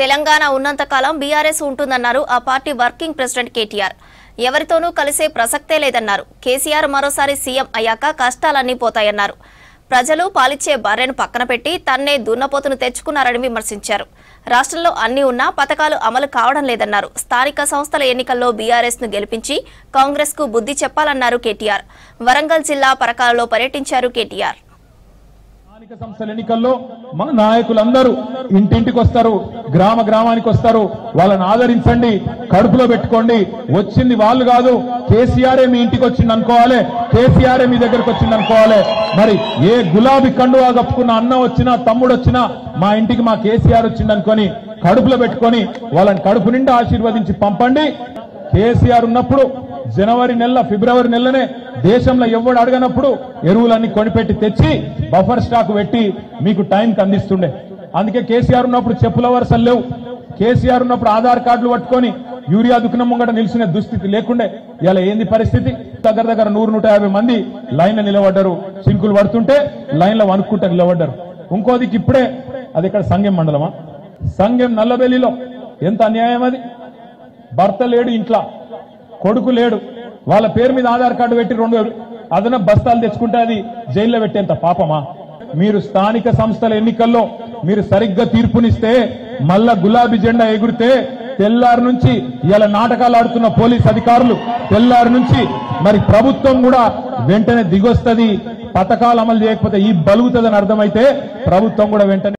తెలంగాణ ఉన్నంత కాలం బీఆర్ఎస్ ఉంటుందన్నారు ఆ పార్టీ వర్కింగ్ ప్రెసిడెంట్ కేటీఆర్. ఎవరితోనూ కలిసే ప్రసక్తే లేదన్నారు. కేసీఆర్ మరోసారి సీఎం అయ్యాక కష్టాలన్నీ పోతాయన్నారు. ప్రజలు పాలిచ్చే బర్రెను పక్కన పెట్టి తన్నే దున్నపోతును తెచ్చుకున్నారని విమర్శించారు. రాష్ట్రంలో అన్ని ఉన్నా పథకాలు అమలు కావడం లేదన్నారు. స్థానిక సంస్థల ఎన్నికల్లో బీఆర్ఎస్ ను గెలిపించి కాంగ్రెస్ కు బుద్ధి చెప్పాలన్నారు కేటీఆర్. వరంగల్ జిల్లా పరకాలలో పర్యటించారు కేటీఆర్. స్థానిక సంస్థల ఎన్నికల్లో మన నాయకులందరూ ఇంటింటికి వస్తారు, గ్రామానికి వస్తారు. వాళ్ళని ఆదరించండి, కడుపులో పెట్టుకోండి. వచ్చింది వాళ్ళు కాదు, కేసీఆర్ మీ ఇంటికి వచ్చింది అనుకోవాలి, కేసీఆర్ మీ దగ్గరకు వచ్చింది అనుకోవాలి. మరి ఏ గులాబీ కండువా కప్పుకున్న అన్న వచ్చినా తమ్ముడు వచ్చినా మా ఇంటికి మా కేసీఆర్ వచ్చింది అనుకొని కడుపులో పెట్టుకొని వాళ్ళని కడుపు నిండా ఆశీర్వదించి పంపండి. కేసీఆర్ ఉన్నప్పుడు జనవరి నెల ఫిబ్రవరి నెలనే దేశంలో ఎవడు అడగనప్పుడు ఎరువులన్నీ కొనిపెట్టి తెచ్చి బఫర్ స్టాక్ పెట్టి మీకు టైంకి అందిస్తుండే. అందుకే కేసీఆర్ ఉన్నప్పుడు చెప్పుల వరుసలు లేవు. కేసీఆర్ ఉన్నప్పుడు ఆధార్ కార్డులు పట్టుకొని యూరియా దుకాణం ముంగట నిల్చునే దుస్థితి లేకుండే. ఇలా ఏంది పరిస్థితి? దగ్గర 100-150 మంది లైన్లో నిలబడ్డారు. చింకులు పడుతుంటే లైన్లో వణుక్కుంటా నిలబడ్డారు. ఇంకోదికి ఇప్పుడే అది ఇక్కడ సంగెం మండలమా, సంగెం నల్లబెల్లిలో ఎంత అన్యాయం అది. భర్త లేడు, ఇంట్లో కొడుకు లేడు, వాళ్ళ పేరు మీద ఆధార్ కార్డు పెట్టి 2 అదనపు బస్తాలు తెచ్చుకుంటే అది జైల్లో పెట్టేంత పాపమా? మీరు స్థానిక సంస్థల ఎన్నికల్లో మీరు సరిగ్గా తీర్పునిస్తే మళ్ళా గులాబీ జెండా ఎగురితే తెల్లారి నుంచి ఇలా నాటకాలు ఆడుతున్న పోలీస్ అధికారులు తెల్లారి నుంచి మరి ప్రభుత్వం కూడా వెంటనే దిగొస్తుంది. పథకాలు అమలు చేయకపోతే ఈ బలుగుతుందని అర్థమైతే ప్రభుత్వం కూడా వెంటనే